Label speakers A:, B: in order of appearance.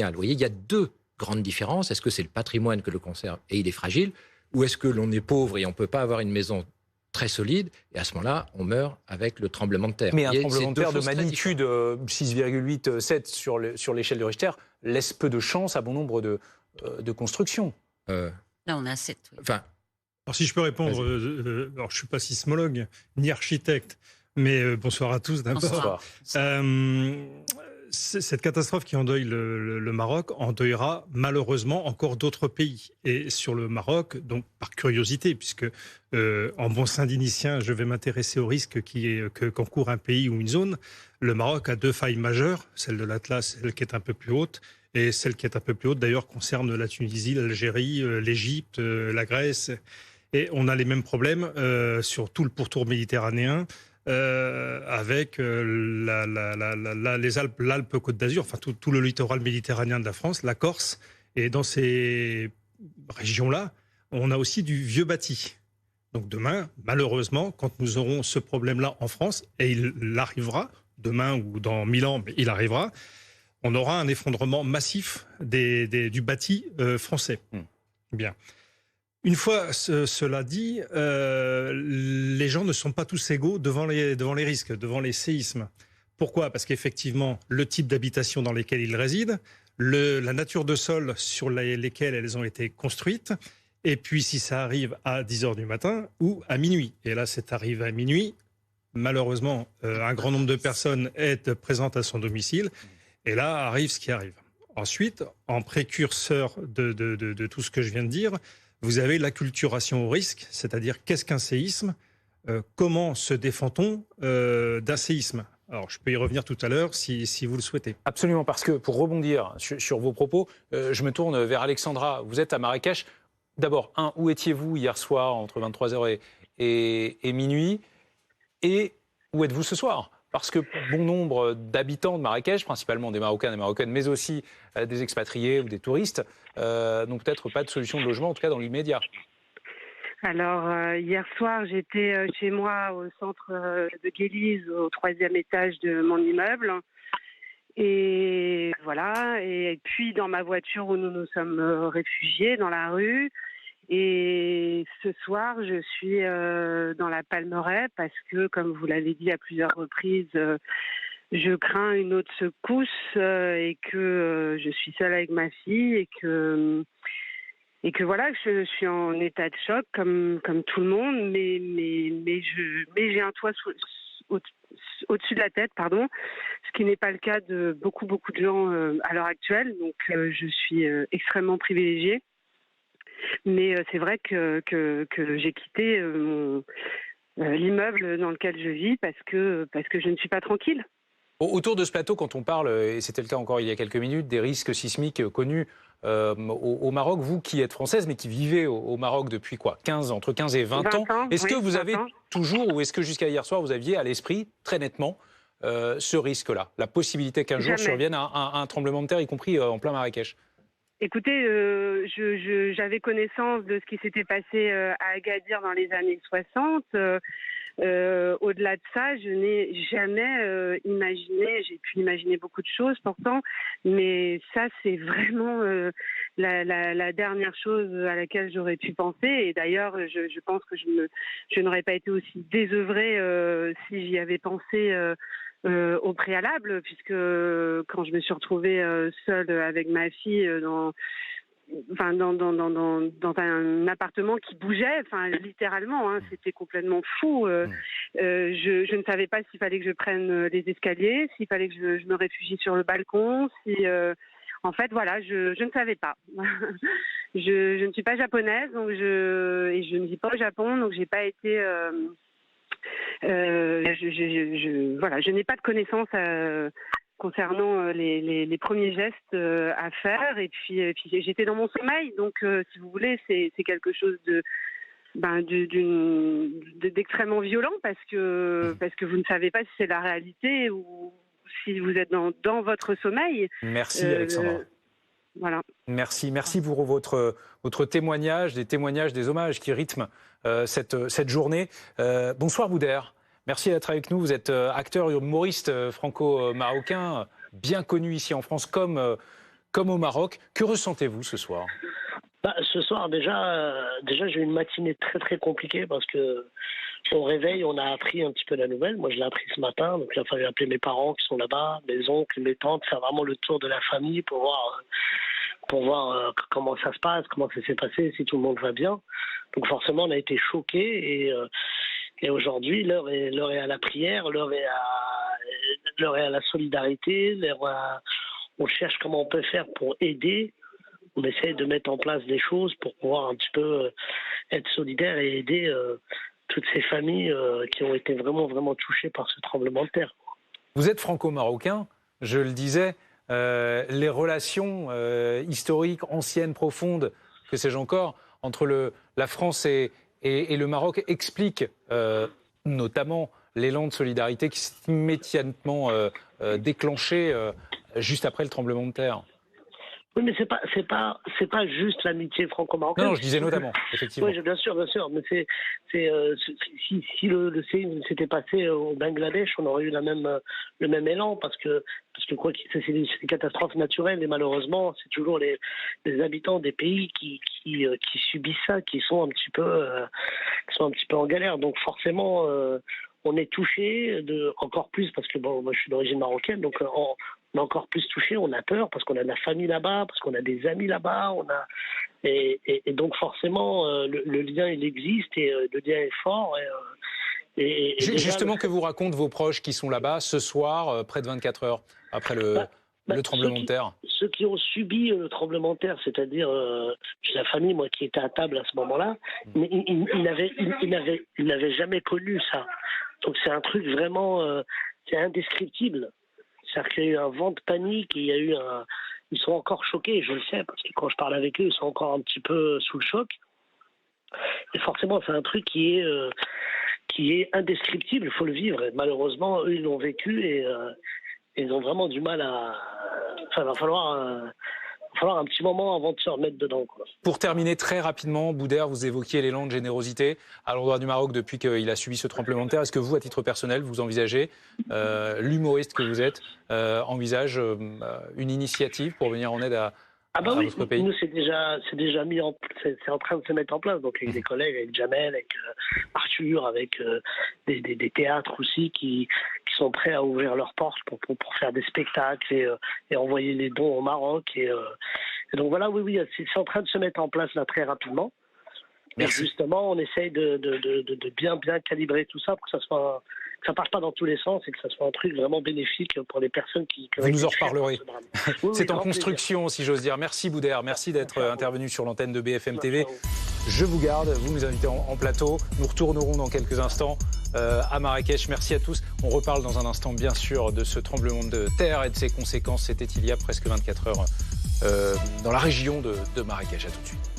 A: Vous voyez, il y a deux grandes différences. Est-ce que c'est le patrimoine que l'on conserve et il est fragile, ou est-ce que l'on est pauvre et on ne peut pas avoir une maison très solide, et à ce moment-là, on meurt avec le tremblement de terre.
B: Mais un tremblement de terre de magnitude 6,8, 7 sur l'échelle de Richter laisse peu de chance à bon nombre de constructions.
C: Là, on a 7. Oui.
A: Enfin,
D: alors, si je peux répondre, alors, je ne suis pas sismologue ni architecte, mais bonsoir à tous d'abord. Cette catastrophe qui endeuille le Maroc endeuillera malheureusement encore d'autres pays. Et sur le Maroc, donc par curiosité, puisque en bon syndinicien, je vais m'intéresser au risque qu'encourt un pays ou une zone, le Maroc a deux failles majeures, celle de l'Atlas, celle qui est un peu plus haute, et celle qui est un peu plus haute d'ailleurs concerne la Tunisie, l'Algérie, l'Égypte, la Grèce. Et on a les mêmes problèmes sur tout le pourtour méditerranéen. Avec les Alpes, l'Alpe-Côte d'Azur, enfin tout le littoral méditerranéen de la France, la Corse, et dans ces régions-là, on a aussi du vieux bâti. Donc demain, malheureusement, quand nous aurons ce problème-là en France, et il arrivera, demain ou dans 1000 ans, mais il arrivera, on aura un effondrement massif du bâti français. Bien. Une fois cela dit, les gens ne sont pas tous égaux devant les risques, devant les séismes. Pourquoi ? Parce qu'effectivement, le type d'habitation dans lesquelles ils résident, la nature de sol sur lesquelles elles ont été construites, et puis si ça arrive à 10h du matin ou à minuit. Et là, c'est arrivé à minuit. Malheureusement, un grand nombre de personnes est présente à son domicile. Et là, arrive ce qui arrive. Ensuite, en précurseur de tout ce que je viens de dire, vous avez l'acculturation au risque, c'est-à-dire qu'est-ce qu'un séisme, comment se défend-on d'un séisme. Alors, je peux y revenir tout à l'heure si vous le souhaitez.
B: Absolument, parce que pour rebondir sur vos propos, je me tourne vers Alexandra. Vous êtes à Marrakech. D'abord, où étiez-vous hier soir entre 23h et minuit ? Et où êtes-vous ce soir ? Parce que bon nombre d'habitants de Marrakech, principalement des Marocains et des Marocaines, mais aussi des expatriés ou des touristes, n'ont peut-être pas de solution de logement, en tout cas dans l'immédiat.
E: Alors, hier soir, j'étais chez moi au centre de Guélise, au 3e étage de mon immeuble. Et voilà, et puis dans ma voiture où nous nous sommes réfugiés, dans la rue. Et ce soir, je suis dans la Palmeraie parce que, comme vous l'avez dit à plusieurs reprises, je crains une autre secousse et que je suis seule avec ma fille et que voilà, je suis en état de choc comme tout le monde, mais j'ai un toit au-dessus de la tête, pardon, ce qui n'est pas le cas de beaucoup de gens à l'heure actuelle. Donc, je suis extrêmement privilégiée. Mais c'est vrai que j'ai quitté l'immeuble dans lequel je vis parce que je ne suis pas tranquille.
B: Autour de ce plateau, quand on parle, et c'était le cas encore il y a quelques minutes, des risques sismiques connus au Maroc, vous qui êtes française mais qui vivez au Maroc depuis quoi, entre 15 et 20 ans, est-ce que vous avez toujours, ou est-ce que jusqu'à hier soir vous aviez à l'esprit très nettement ce risque-là, la possibilité qu'un jour survienne un tremblement de terre, y compris en plein Marrakech?
E: Écoutez, j'avais connaissance de ce qui s'était passé à Agadir dans les années 60. Au-delà de ça, je n'ai jamais imaginé, j'ai pu imaginer beaucoup de choses pourtant, mais ça c'est vraiment la dernière chose à laquelle j'aurais pu penser. Et d'ailleurs, je pense que je n'aurais pas été aussi désœuvrée si j'y avais pensé au préalable, puisque quand je me suis retrouvée seule avec ma fille dans un appartement qui bougeait, littéralement, c'était complètement fou. Je ne savais pas s'il fallait que je prenne les escaliers, s'il fallait que je me réfugie sur le balcon, en fait, voilà, je ne savais pas. je ne suis pas japonaise, et je ne vis pas au Japon, donc j'ai pas été... je n'ai pas de connaissances concernant les premiers gestes à faire, et puis j'étais dans mon sommeil, donc si vous voulez, c'est quelque chose d'extrêmement violent parce que vous ne savez pas si c'est la réalité ou si vous êtes dans votre sommeil.
B: Merci Alexandra.
E: Voilà.
B: Merci pour votre témoignage, des hommages qui rythment cette journée. Bonsoir Bouder, merci d'être avec nous. Vous êtes acteur humoriste franco-marocain, bien connu ici en France comme comme au Maroc. Que ressentez-vous ce soir ?
F: Ce soir, déjà j'ai eu une matinée très très compliquée parce que au réveil, on a appris un petit peu la nouvelle. Moi, je l'ai appris ce matin, donc il a fallu appeler mes parents qui sont là-bas, mes oncles, mes tantes, faire vraiment le tour de la famille pour voir comment ça se passe, comment ça s'est passé, si tout le monde va bien. Donc forcément, on a été choqués et aujourd'hui, l'heure est à la prière, l'heure est à la solidarité, on cherche comment on peut faire pour aider. On essaie de mettre en place des choses pour pouvoir un petit peu être solidaire et aider toutes ces familles qui ont été vraiment, vraiment touchées par ce tremblement de terre.
B: Vous êtes franco-marocain, je le disais, les relations historiques, anciennes, profondes, que sais-je encore, entre la France et le Maroc expliquent notamment l'élan de solidarité qui s'est immédiatement déclenché juste après le tremblement de terre.
F: Oui, mais c'est pas juste l'amitié franco-marocaine.
B: Non, je disais notamment, effectivement.
F: Oui, bien sûr. Mais si le séisme s'était passé au Bangladesh, on aurait eu le même élan parce que quoi, c'est des catastrophes naturelles et malheureusement, c'est toujours les habitants des pays qui subissent ça, qui sont un petit peu en galère. Donc forcément, on est touché encore plus parce que moi je suis d'origine marocaine, donc on est encore plus touché, on a peur parce qu'on a de la famille là-bas, parce qu'on a des amis là-bas, et donc forcément le lien il existe et le lien est fort. Et
B: justement, que vous racontent vos proches qui sont là-bas ce soir, près de 24 heures après le tremblement de terre?
F: Ceux qui ont subi le tremblement de terre, c'est-à-dire la famille, moi qui était à table à ce moment-là, mais ils n'avaient jamais connu ça. Donc c'est un truc vraiment, c'est indescriptible. C'est-à-dire qu'il y a eu un vent de panique, ils sont encore choqués, je le sais, parce que quand je parle avec eux, ils sont encore un petit peu sous le choc. Et forcément, c'est un truc qui est indescriptible, il faut le vivre. Et malheureusement, eux, ils l'ont vécu et ils ont vraiment du mal à... Enfin, il va falloir un petit moment avant de se remettre dedans, quoi.
B: Pour terminer très rapidement, Boudère, vous évoquiez l'élan de générosité à l'endroit du Maroc depuis qu'il a subi ce tremblement de terre. Est-ce que vous, à titre personnel, vous envisagez, l'humoriste que vous êtes, envisage une initiative pour venir en aide à votre pays?
F: Nous, c'est déjà mis c'est en train de se mettre en place. Donc avec des collègues, avec Jamel, avec Arthur, avec des théâtres aussi qui sont prêts à ouvrir leurs portes pour faire des spectacles et envoyer les dons au Maroc. Et donc voilà, oui, c'est en train de se mettre en place là très rapidement.
B: Merci.
F: Et justement, on essaye de bien calibrer tout ça pour que ça parte pas dans tous les sens et que ça soit un truc vraiment bénéfique pour les personnes qui...
B: Vous nous en reparlerez. C'est en
F: grand
B: construction,
F: plaisir.
B: si j'ose dire. Merci Boudère, merci d'être intervenu sur l'antenne de BFM TV. Je vous garde, vous nous invitez en plateau. Nous retournerons dans quelques instants à Marrakech. Merci à tous. On reparle dans un instant, bien sûr, de ce tremblement de terre et de ses conséquences. C'était il y a presque 24 heures dans la région de Marrakech. À tout de suite.